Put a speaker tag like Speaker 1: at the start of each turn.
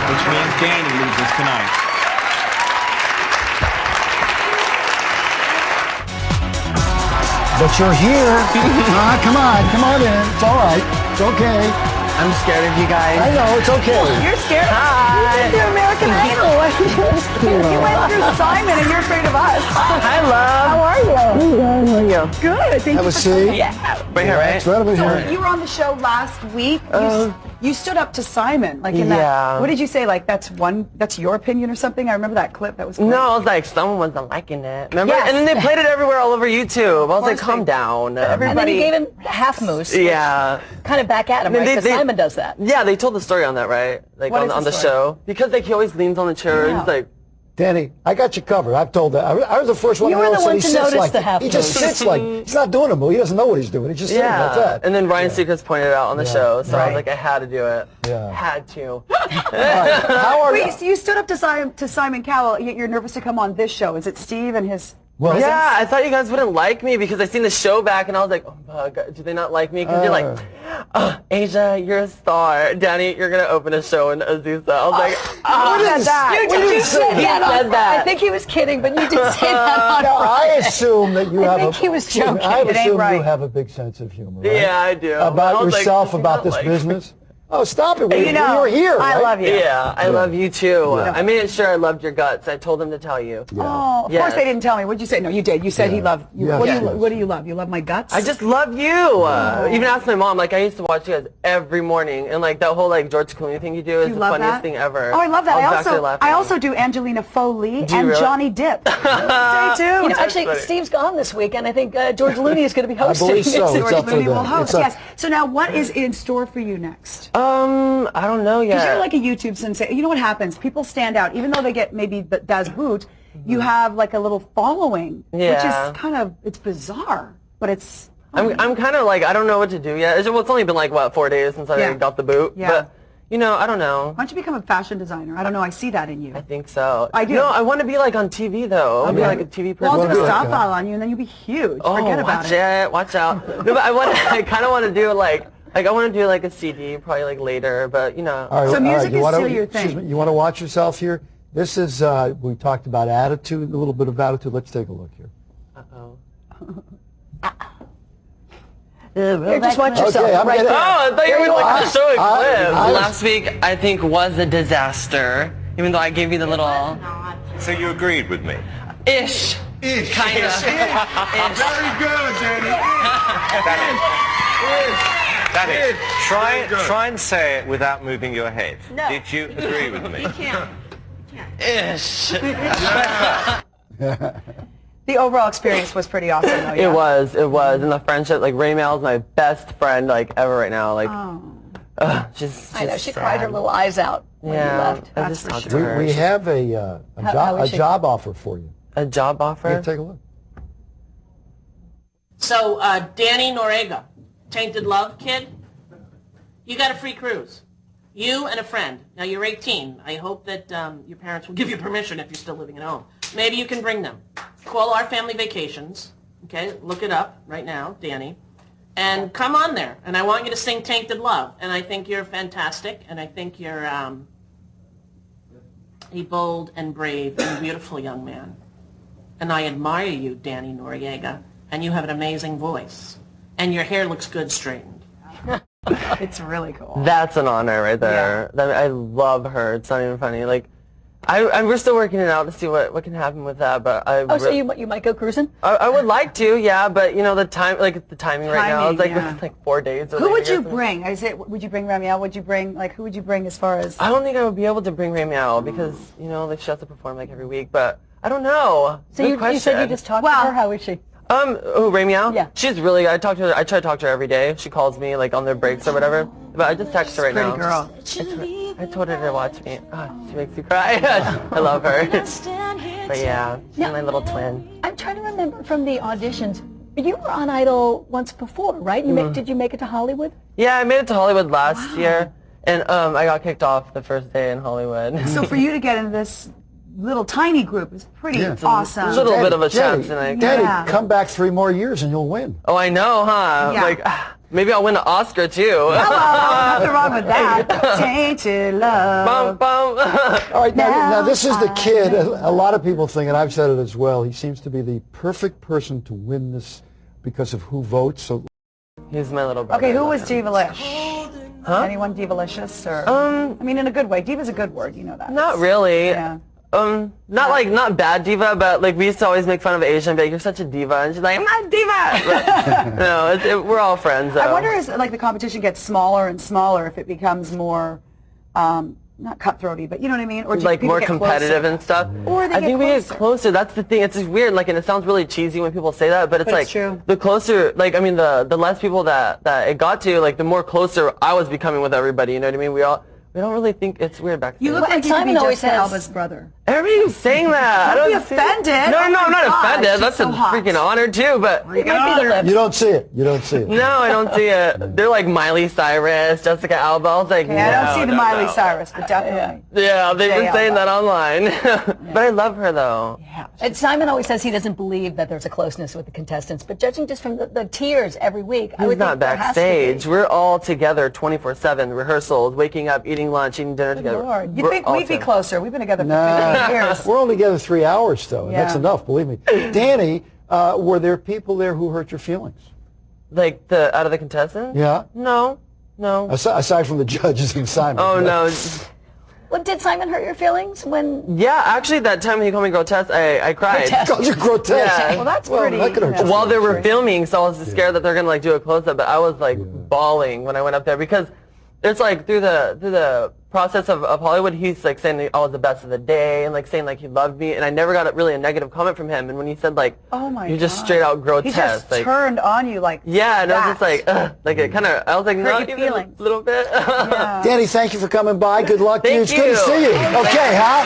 Speaker 1: which means Danny loses tonight.
Speaker 2: But you're here. Come on in. It's all right. It's okay.
Speaker 3: I'm scared of you guys.
Speaker 2: I know, it's okay.
Speaker 4: You're scared?
Speaker 3: Hi.
Speaker 4: You did the American Idol. You went through Simon and you're afraid of us.
Speaker 3: Hi, love.
Speaker 4: How are you?
Speaker 3: I'm good. How are you?
Speaker 4: Good. Thank
Speaker 2: Have
Speaker 4: you
Speaker 2: a
Speaker 4: for
Speaker 2: seat.
Speaker 4: coming.
Speaker 3: Yeah. Right here, right?
Speaker 2: It's right over
Speaker 4: So
Speaker 2: here.
Speaker 4: you were on the show last week. You stood up to Simon, like in
Speaker 3: Yeah.
Speaker 4: that. What did you say? Like that's your opinion or something? I remember that clip. That was great.
Speaker 3: No, I was like, someone wasn't liking it. Remember?
Speaker 4: Yes.
Speaker 3: And then they played it everywhere all over YouTube. I was like,
Speaker 4: course
Speaker 3: calm
Speaker 4: they-
Speaker 3: down.
Speaker 5: And then he gave him half moose. which
Speaker 3: Yeah.
Speaker 5: Kind of back at him,
Speaker 3: Then
Speaker 5: right?
Speaker 3: they-
Speaker 5: Because
Speaker 3: they-
Speaker 5: Simon does that.
Speaker 3: Yeah, they told the story on that, right? Like
Speaker 4: What is
Speaker 3: on
Speaker 4: the
Speaker 3: the
Speaker 4: story?
Speaker 3: show. Because like he always leans on the chair.
Speaker 5: Yeah.
Speaker 3: He's like,
Speaker 2: Danny, I got you covered. I've told that. I was the first one
Speaker 5: You
Speaker 2: to
Speaker 5: were the
Speaker 2: notice that
Speaker 5: one
Speaker 2: he
Speaker 5: to
Speaker 2: sits
Speaker 5: notice
Speaker 2: like
Speaker 5: the half
Speaker 2: He just
Speaker 5: moose.
Speaker 2: sits like, he's not doing a move. He doesn't know what he's doing. He's just sitting like
Speaker 3: yeah.
Speaker 2: that.
Speaker 3: And then Ryan Seacrest pointed it out on the show, so I
Speaker 2: Right.
Speaker 3: was like, I had to do it.
Speaker 2: Yeah.
Speaker 3: Had to.
Speaker 2: All right. How are you?
Speaker 4: Wait, so you stood up to Simon Cowell. Yet you're nervous to come on this show. Is it Steve and his?
Speaker 2: Well,
Speaker 3: Yeah, I thought you guys wouldn't like me because I seen the show back and I was like, oh my God, do they not like me? Because you're like, oh, Asia, you're a star. Danny, you're going to open a show in Azusa. I was like,
Speaker 4: Who said that?
Speaker 5: You
Speaker 2: What
Speaker 5: did
Speaker 2: did
Speaker 5: you
Speaker 2: you
Speaker 5: say
Speaker 2: say?
Speaker 5: that on
Speaker 3: said that.
Speaker 5: I think he was kidding, but you did say that on
Speaker 2: Now, I
Speaker 5: Friday.
Speaker 2: assume that you have
Speaker 5: think
Speaker 2: a.
Speaker 5: he was joking.
Speaker 2: I
Speaker 4: It ain't
Speaker 2: assume
Speaker 4: right.
Speaker 2: you have a big sense of humor. Right?
Speaker 3: yeah, I do. I
Speaker 2: About
Speaker 3: was like,
Speaker 2: yourself,
Speaker 3: do they
Speaker 2: about
Speaker 3: not
Speaker 2: this
Speaker 3: like me?
Speaker 2: business. Oh, stop it!
Speaker 4: You know,
Speaker 2: You're here.
Speaker 4: I
Speaker 2: right?
Speaker 4: love you.
Speaker 3: Yeah, I love you too.
Speaker 2: Yeah.
Speaker 3: I made sure I loved your guts. I told them to tell you.
Speaker 4: Oh, of
Speaker 3: Yes.
Speaker 4: course they didn't tell me. What'd you say? No, you did. You said he loved you.
Speaker 2: Yes,
Speaker 4: What do
Speaker 2: yes.
Speaker 4: you? What do you love? You love my guts.
Speaker 3: I just love you. Even asked my mom. Like I used to watch you guys every morning, and like that whole like George Clooney thing you do is
Speaker 4: You
Speaker 3: the
Speaker 4: love
Speaker 3: funniest
Speaker 4: that?
Speaker 3: thing ever.
Speaker 4: Oh, I love that.
Speaker 3: was
Speaker 4: I
Speaker 3: back there
Speaker 4: also
Speaker 3: laughing.
Speaker 4: I also do Angelina Foley and
Speaker 3: really?
Speaker 4: Johnny Depp. Stay tuned.
Speaker 5: You know, actually,
Speaker 3: funny.
Speaker 5: Steve's gone this week, and I think George Looney is going to be hosting.
Speaker 2: believe so. It's
Speaker 4: George
Speaker 2: up for
Speaker 4: Clooney will
Speaker 2: them.
Speaker 4: host.
Speaker 2: It's up-
Speaker 4: Yes. So now, what is in store for you next?
Speaker 3: I don't know yet.
Speaker 4: Because you're like a YouTube sensation. You know what happens? People stand out, even though they get maybe the Das Boot. You have like a little following, which
Speaker 3: Yeah.
Speaker 4: is kind of it's bizarre, but it's.
Speaker 3: I'm kind of like I don't know what to do yet. It's only been like what 4 days since I
Speaker 4: Yeah.
Speaker 3: got the boot.
Speaker 4: Yeah.
Speaker 3: But you know I don't know.
Speaker 4: Why don't you become a fashion designer? I don't know. I see that in you.
Speaker 3: I think so.
Speaker 4: I do.
Speaker 3: No, I want to be like on TV though. I want to be
Speaker 2: Okay.
Speaker 3: like a TV
Speaker 4: Well, I'll
Speaker 3: person.
Speaker 4: do a
Speaker 2: Well,
Speaker 4: stop
Speaker 2: okay.
Speaker 4: file on you, and then you'll be huge.
Speaker 3: Oh,
Speaker 4: Forget about
Speaker 3: watch
Speaker 4: it.
Speaker 3: it. Watch out. No, but I kind of want to do like I want to do like a CD probably like later. But you know.
Speaker 2: All right,
Speaker 4: So
Speaker 2: all
Speaker 4: music
Speaker 2: right, you
Speaker 4: is
Speaker 2: wanna-
Speaker 4: still your
Speaker 2: excuse
Speaker 4: thing.
Speaker 2: me, you want to watch yourself here? This is, we talked about attitude, a little bit of attitude. Let's take a look here.
Speaker 3: Uh-oh.
Speaker 5: Here, just watch yourself.
Speaker 2: Okay, I'm
Speaker 5: right
Speaker 2: getting-
Speaker 3: Oh, I thought you were like
Speaker 2: I-
Speaker 3: showing clips.
Speaker 2: I-
Speaker 3: Last week I think was a disaster. Even though I gave you the little
Speaker 1: So you agreed with me?
Speaker 3: ish. Kind of.
Speaker 1: Very good, Danny. That is. Try and say it without moving your head.
Speaker 5: No.
Speaker 1: Did you agree with me?
Speaker 3: Ish.
Speaker 4: The overall experience was pretty awesome, though. Yeah?
Speaker 3: It was, and the friendship, like Ray Mail's my best friend, like ever right now, like, she's
Speaker 5: I know, she
Speaker 3: sad.
Speaker 5: cried her little eyes out when you
Speaker 3: Yeah,
Speaker 5: left.
Speaker 3: I
Speaker 4: That's
Speaker 3: just
Speaker 4: for
Speaker 3: talked
Speaker 4: sure.
Speaker 3: to her.
Speaker 2: We have a
Speaker 5: how is she?
Speaker 2: job offer for you.
Speaker 3: A job offer.
Speaker 2: Here, take a look.
Speaker 6: So, Danny Noriega, Tainted Love kid, you got a free cruise. You and a friend. Now, you're 18. I hope that your parents will give you permission if you're still living at home. Maybe you can bring them. Call Our Family Vacations. Okay, look it up right now, Danny. And come on there. And I want you to sing Tainted Love. And I think you're fantastic. And I think you're a bold and brave and beautiful young man. And I admire you, Danny Noriega. And you have an amazing voice. And your hair looks good straightened.
Speaker 4: It's really cool.
Speaker 3: That's an honor right there. I love her. It's not even funny. Like, we're still working it out to see what can happen with that. But
Speaker 5: Oh, so you might go cruising?
Speaker 3: I would like to, yeah. But you know the timing right now is like
Speaker 4: Timing, yeah.
Speaker 3: it's like 4 days.
Speaker 4: Who would you bring? Would you bring Ramiel? Would you bring who would you bring as far as?
Speaker 3: I don't think I would be able to bring Ray Meow because you know like she has to perform like every week. But I don't know.
Speaker 5: So
Speaker 3: Good
Speaker 5: you said you
Speaker 3: question.
Speaker 5: just talked to her? How is she?
Speaker 3: Ray Meow?
Speaker 5: Yeah.
Speaker 3: She's really, I try to talk to her every day. She calls me like on their breaks or whatever. But I just text her right
Speaker 4: Pretty
Speaker 3: now.
Speaker 4: girl.
Speaker 3: I told her to watch me. Oh, she makes me cry. I love her. But yeah, she's my little twin.
Speaker 5: I'm trying to remember from the auditions. You were on Idol once before, right? Did you make it to Hollywood?
Speaker 3: Yeah, I made it to Hollywood last year. And I got kicked off the first day in Hollywood.
Speaker 4: So for you to get into little tiny group is pretty
Speaker 2: Yeah.
Speaker 4: awesome.
Speaker 3: A little bit of a
Speaker 2: Daddy,
Speaker 3: chance tonight.
Speaker 2: Daddy,
Speaker 4: Yeah.
Speaker 2: come back 3 more years and you'll win.
Speaker 3: Oh, I know, huh?
Speaker 4: Yeah.
Speaker 3: Like, maybe I'll win an Oscar too.
Speaker 4: Hello, nothing wrong with that. Tainted love.
Speaker 3: Bum, bum.
Speaker 2: All right, now this is the
Speaker 4: I
Speaker 2: kid. A lot of people think, and I've said it as well, he seems to be the perfect person to win this because of who votes. So
Speaker 3: He's my little brother.
Speaker 4: Okay, who was Diva-lish?
Speaker 3: Huh?
Speaker 4: Anyone Diva-licious? Or, I mean, in a good way. Diva's a good word, you know that.
Speaker 3: Not really.
Speaker 4: Yeah.
Speaker 3: Not bad diva, but like we used to always make fun of Asia and be like, you're such a diva, and she's like, I'm not a diva. But, no, we're all friends. Though.
Speaker 4: I wonder as like the competition gets smaller and smaller if it becomes more, not cutthroaty, but you know what I mean? Or do
Speaker 3: like
Speaker 4: people
Speaker 3: more
Speaker 4: get
Speaker 3: competitive
Speaker 4: closer?
Speaker 3: and stuff.
Speaker 4: Or they
Speaker 3: I
Speaker 4: get
Speaker 3: think we get
Speaker 4: closer.
Speaker 3: closer. That's the thing. It's just weird. Like, and it sounds really cheesy when people say that, but it's
Speaker 4: But
Speaker 3: like
Speaker 4: it's true.
Speaker 3: the closer. Like, I mean, the less people that it got to, like, the more closer I was becoming with everybody. You know what I mean? We don't really think it's weird back then.
Speaker 4: You look
Speaker 5: Well,
Speaker 4: like you could
Speaker 5: Simon
Speaker 4: be
Speaker 5: always
Speaker 4: Jessica
Speaker 5: says-
Speaker 4: Alba's brother.
Speaker 3: Everybody's saying that.
Speaker 4: Don't
Speaker 3: I
Speaker 4: be
Speaker 3: don't see-
Speaker 4: offended.
Speaker 3: No,
Speaker 4: Oh
Speaker 3: no,
Speaker 4: my
Speaker 3: I'm not
Speaker 4: gosh,
Speaker 3: offended.
Speaker 4: she's
Speaker 3: That's
Speaker 4: so
Speaker 3: a
Speaker 4: hot.
Speaker 3: freaking honor too. But
Speaker 5: It might be the lips.
Speaker 2: you don't see it. You don't see it.
Speaker 3: no, I don't see it. They're like Miley Cyrus, Jessica Alba. I was like,
Speaker 4: Okay, I don't see the
Speaker 3: no,
Speaker 4: Miley
Speaker 3: no.
Speaker 4: Cyrus, but definitely.
Speaker 3: Yeah, they've been
Speaker 4: Jay
Speaker 3: saying
Speaker 4: Alba.
Speaker 3: that online. But I love her though.
Speaker 4: Yeah.
Speaker 5: And Simon always says he doesn't believe that there's a closeness with the contestants, but judging just from the tears every week, I
Speaker 3: He's
Speaker 5: would
Speaker 3: not
Speaker 5: think there has to be.
Speaker 3: backstage. We're all together 24/7, rehearsals, waking up, eating lunch, eating dinner together.
Speaker 4: Lord, you'd
Speaker 3: We're
Speaker 4: think
Speaker 3: all
Speaker 4: we'd be
Speaker 3: together.
Speaker 4: closer. We've been together for
Speaker 2: Nah,
Speaker 4: 15 years.
Speaker 2: we're only together 3 hours, though. And that's
Speaker 4: Yeah.
Speaker 2: enough, believe me. Danny, were there people there who hurt your feelings?
Speaker 3: Like out of the contestants?
Speaker 2: Yeah.
Speaker 3: No.
Speaker 2: Aside from the judges and Simon.
Speaker 3: Oh no.
Speaker 5: Well, did Simon hurt your feelings when?
Speaker 3: Yeah, actually, that time he called me grotesque, I cried.
Speaker 5: Grotesque.
Speaker 2: Called you grotesque.
Speaker 3: Yeah.
Speaker 4: Well, that's pretty.
Speaker 2: that could hurt
Speaker 4: you know.
Speaker 2: your
Speaker 3: While they were
Speaker 2: Sure.
Speaker 3: filming, so I was scared that they're gonna like do a close up, but I was like bawling when I went up there because it's like through the process of Hollywood, he's like saying I was the best of the day and like saying like he loved me, and I never got really a negative comment from him. And when he said like,
Speaker 4: Oh my
Speaker 3: you're just
Speaker 4: God.
Speaker 3: straight out
Speaker 4: He
Speaker 3: grotesque,
Speaker 4: just
Speaker 3: like
Speaker 4: turned on you like
Speaker 3: yeah, and I was just
Speaker 4: that.
Speaker 3: like, ugh, like it kind of, I was like,
Speaker 4: Hurt
Speaker 3: not
Speaker 4: your
Speaker 3: even
Speaker 4: feelings.
Speaker 3: a little bit.
Speaker 4: Yeah.
Speaker 2: Danny, thank you for coming by. Good luck to you.
Speaker 3: Thank
Speaker 2: It's good to
Speaker 3: you.
Speaker 2: see you. Okay, huh?